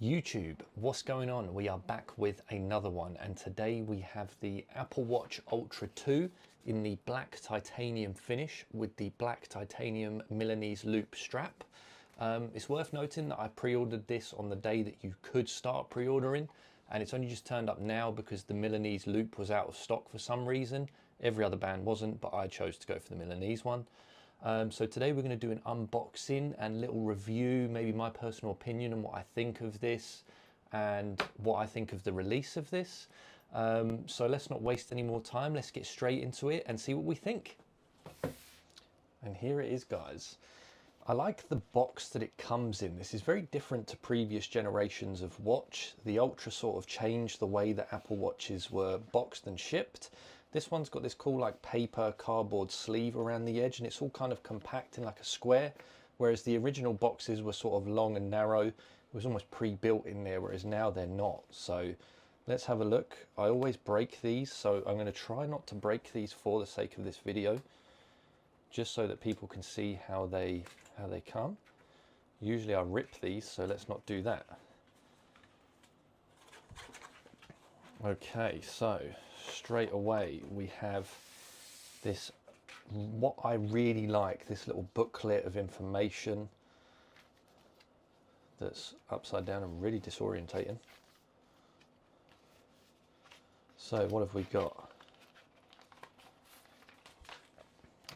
YouTube, what's going on? We are back with another one, and today we have the Apple Watch Ultra 2 in the black titanium finish with the black titanium Milanese Loop strap. It's worth noting that I pre-ordered this on the day that you could start pre-ordering, and it's only just turned up now because the Milanese Loop was out of stock for some reason. Every other band wasn't, but I chose to go for the Milanese one. So today we're going to do an unboxing and little review, maybe my personal opinion on what I think of this and what I think of the release of this. So let's not waste any more time. Let's get straight into it and see what we think. And here it is, guys. I like the box that it comes in. This is very different to previous generations of watch. The Ultra sort of changed the way that Apple Watches were boxed and shipped. This one's got this cool like paper cardboard sleeve around the edge, and it's all kind of compact in like a square, whereas the original boxes were sort of long and narrow. It was almost pre-built in there, whereas now they're not. So let's have a look. I always break these, so I'm going to try not to break these for the sake of this video, just so that people can see how they come. Usually I rip these, so let's not do that. Okay, so straight away we have this, what I really like, this little booklet of information that's upside down and really disorientating. So what have we got?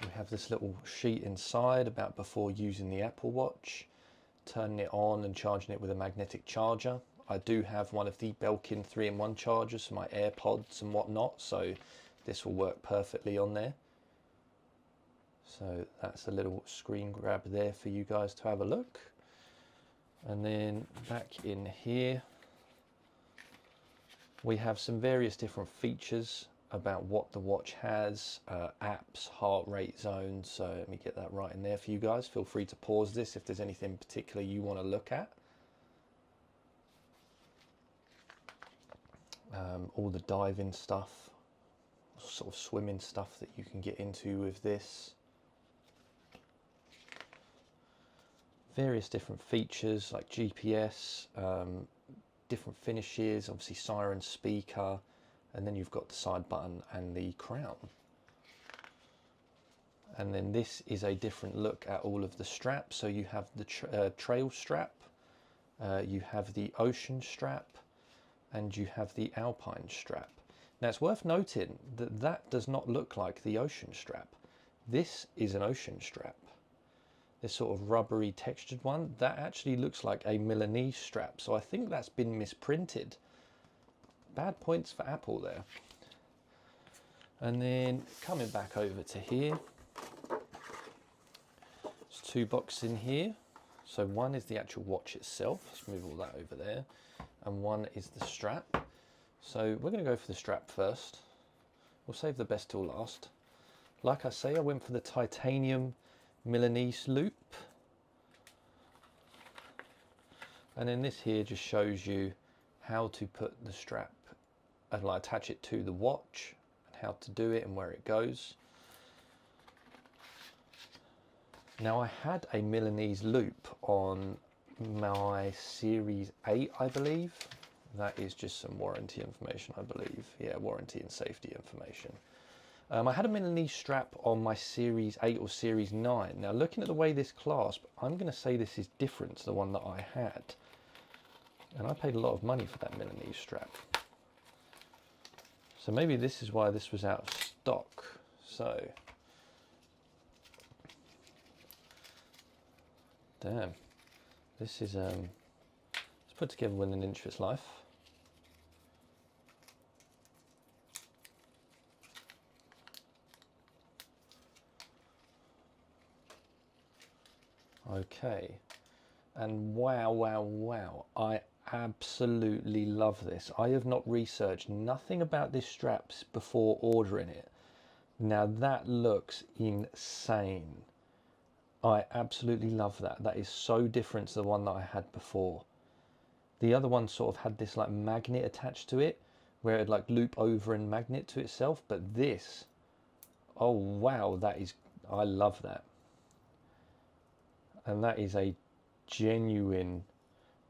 We have this little sheet inside about before using the Apple Watch, turning it on and charging it with a magnetic charger. I do have one of the Belkin 3-in-1 chargers for my AirPods and whatnot, so this will work perfectly on there. So that's a little screen grab there for you guys to have a look. And then back in here, we have some various different features about what the watch has, apps, heart rate zones. So let me get that right in there for you guys. Feel free to pause this if there's anything particular you want to look at. All the diving stuff, sort of swimming stuff that you can get into with this. Various different features like GPS, different finishes, obviously siren speaker, and then you've got the side button and the crown. And then this is a different look at all of the straps. So you have the trail strap, you have the ocean strap, and you have the alpine strap. Now it's worth noting that that does not look like the ocean strap. This is an ocean strap. This sort of rubbery textured one, that actually looks like a Milanese strap. So I think that's been misprinted. Bad points for Apple there. And then coming back over to here, there's two boxes in here. So one is the actual watch itself. Let's move all that over there. And one is the strap. So we're going to go for the strap first. We'll save the best till last. Like I say, I went for the titanium Milanese Loop. And then this here just shows you how to put the strap and like attach it to the watch and how to do it and where it goes. Now I had a Milanese Loop on my Series 8, I believe. That is just some warranty information, I believe. Yeah, warranty and safety information. I had a Milanese strap on my Series 8 or Series 9. Now looking at the way this clasp, I'm going to say this is different to the one that I had. And I paid a lot of money for that Milanese strap. So maybe this is why this was out of stock. So, damn. This is it's put together within an inch of its life. Okay, and wow, I absolutely love this. I have not researched nothing about this strap before ordering it. Now that looks insane. I absolutely love that. That is so different to the one that I had before. The other one sort of had this like magnet attached to it, where it'd like loop over and magnet to itself. But this, oh wow, that is, I love that. And that is a genuine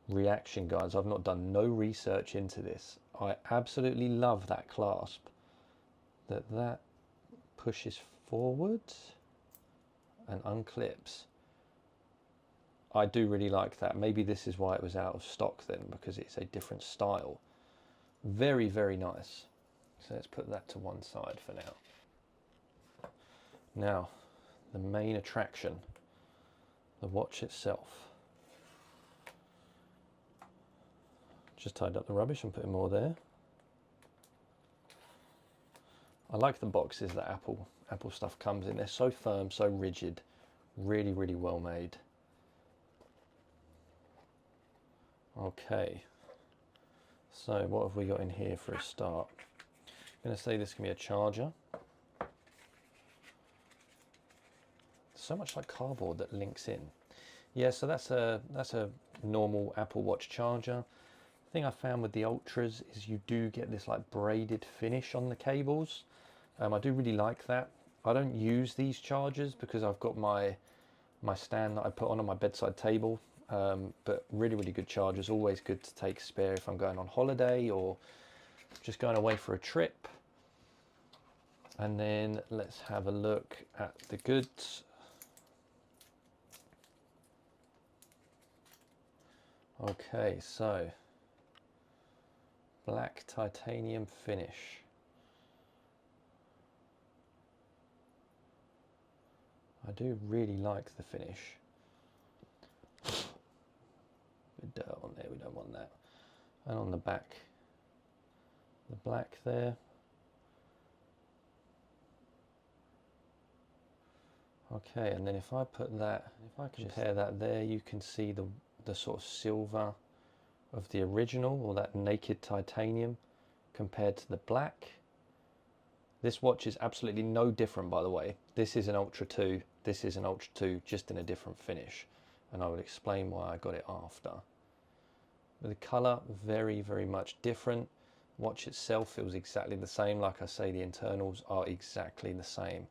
reaction, guys. I've not done no research into this. I absolutely love that clasp, that pushes forward and unclips. I do really like that. Maybe this is why it was out of stock then, because it's a different style. Very, very nice. So let's put that to one side for now. Now, the main attraction, the watch itself. Just tied up the rubbish and putting more there. I like the boxes that Apple stuff comes in. They're so firm, so rigid, really, really well made. Okay, so what have we got in here for a start? I'm going to say this can be a charger. So much like cardboard that links in. Yeah, so that's a normal Apple Watch charger. The thing I found with the Ultras is you do get this like braided finish on the cables. I do really like that. I don't use these chargers because I've got my stand that I put on my bedside table. But really, really good chargers. Always good to take spare if I'm going on holiday or just going away for a trip. And then let's have a look at the goods. Okay, so black titanium finish. I do really like the finish. Bit dirt on there, we don't want that. And on the back, the black there. Okay, and then if I put that, if I compare that there, you can see the sort of silver of the original, or that naked titanium, compared to the black. This watch is absolutely no different, by the way. This is an Ultra 2, this is an Ultra 2, just in a different finish. And I will explain why I got it after. But the colour, very, very much different. Watch itself feels exactly the same. Like I say, the internals are exactly the same.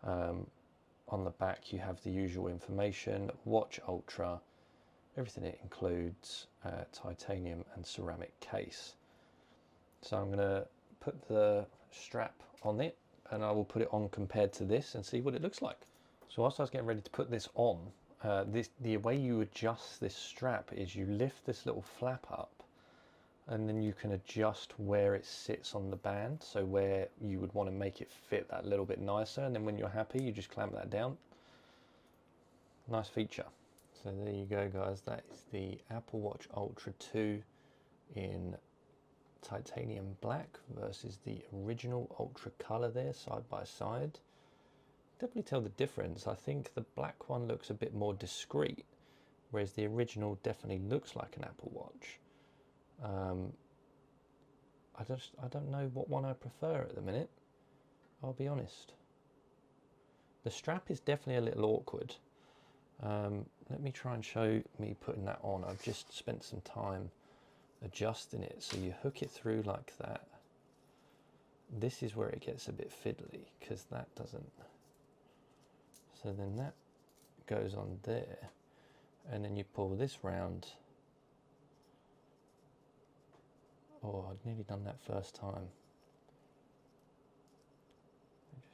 On the back you have the usual information, Watch Ultra, everything it includes, titanium and ceramic case. So I'm going to put the strap on it and I will put it on compared to this and see what it looks like. So whilst I was getting ready to put this on, the way you adjust this strap is you lift this little flap up and then you can adjust where it sits on the band, so where you would want to make it fit that little bit nicer, and then when you're happy you just clamp that down. Nice feature. So there you go, guys, that is the Apple Watch Ultra 2 in titanium black versus the original Ultra color there, side by side. Definitely tell the difference. I think the black one looks a bit more discreet, whereas the original definitely looks like an Apple Watch. I don't know what one I prefer at the minute, I'll be honest. The strap is definitely a little awkward. Let me try and show me putting that on. I've just spent some time adjusting it. So you hook it through like that. This is where it gets a bit fiddly because that doesn't. So then that goes on there, and then you pull this round. Oh, I'd nearly done that first time.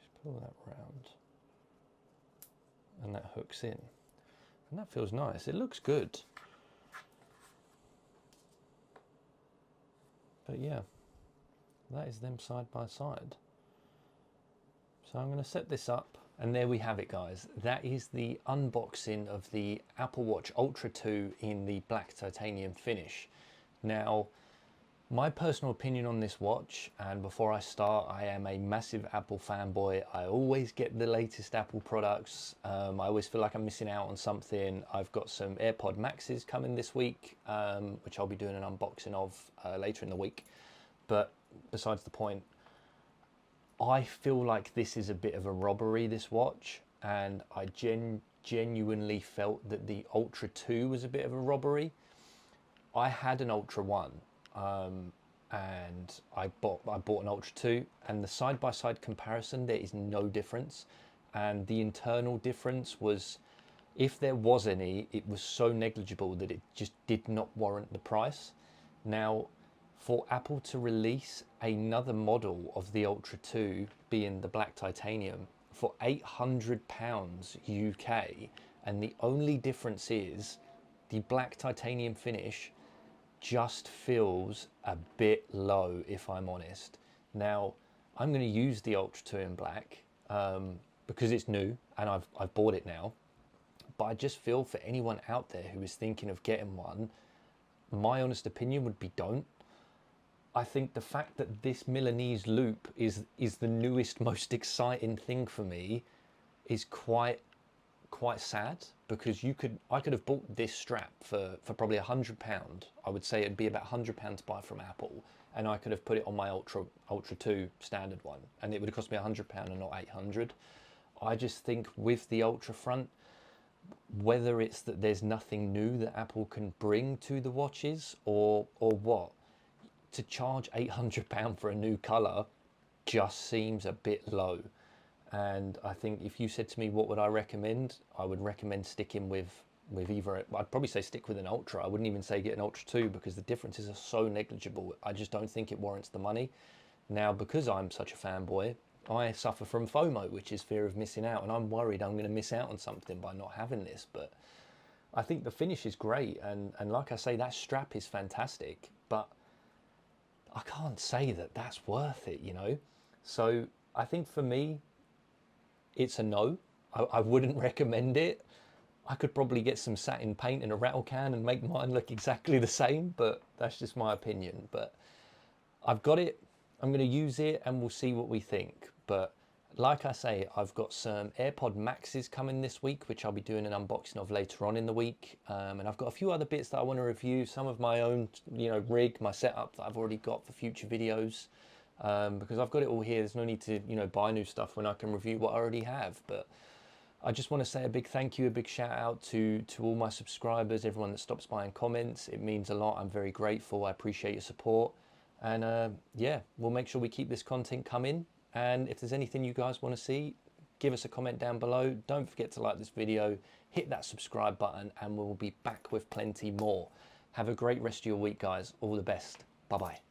Just pull that round, and that hooks in, and that feels nice. It looks good. But yeah, that is them side by side. So I'm going to set this up, and there we have it, guys. That is the unboxing of the Apple Watch Ultra 2 in the black titanium finish. Now, my personal opinion on this watch, and before I start, I am a massive Apple fanboy. I always get the latest Apple products. I always feel like I'm missing out on something. I've got some AirPod Maxes coming this week, which I'll be doing an unboxing of later in the week. But besides the point, I feel like this is a bit of a robbery, this watch, and I genuinely felt that the Ultra 2 was a bit of a robbery. I had an Ultra 1. And I bought an Ultra 2, and the side-by-side comparison, there is no difference, and the internal difference was If there was any, it was so negligible that it just did not warrant the price. Now, for Apple to release another model of the Ultra 2, being the black titanium, for £800 UK, and the only difference is the black titanium finish just feels a bit low, if I'm honest. Now, I'm going to use the Ultra 2 in black because it's new and I've bought it now. But I just feel for anyone out there who is thinking of getting one, my honest opinion would be don't. I think the fact that this Milanese Loop is the newest, most exciting thing for me is quite sad, because I could have bought this strap for probably £100. I would say it'd be about £100 to buy from Apple, and I could have put it on my Ultra 2 standard one, and it would have cost me £100 and not 800. I just think with the Ultra front, whether it's that there's nothing new that Apple can bring to the watches or what, to charge £800 for a new colour just seems a bit low. And I think if you said to me what would I recommend, I would recommend sticking with either, I'd probably say stick with an Ultra. I wouldn't even say get an Ultra 2 because the differences are so negligible. I just don't think it warrants the money. Now, because I'm such a fanboy, I suffer from FOMO, which is fear of missing out, and I'm worried I'm going to miss out on something by not having this. But I think the finish is great, and like I say, that strap is fantastic, but I can't say that that's worth it, you know? So I think for me, it's a no. I wouldn't recommend it. I could probably get some satin paint and a rattle can and make mine look exactly the same, but that's just my opinion. But I've got it, I'm going to use it, and we'll see what we think. But like I say, I've got some AirPod Maxes coming this week, which I'll be doing an unboxing of later on in the week. And I've got a few other bits that I want to review, some of my own, rig, my setup that I've already got for future videos. Because I've got it all here. There's no need to, buy new stuff when I can review what I already have. But I just want to say a big thank you, a big shout out to all my subscribers, everyone that stops by and comments. It means a lot. I'm very grateful. I appreciate your support. And yeah, we'll make sure we keep this content coming. And if there's anything you guys want to see, give us a comment down below. Don't forget to like this video, hit that subscribe button, and we'll be back with plenty more. Have a great rest of your week, guys. All the best. Bye-bye.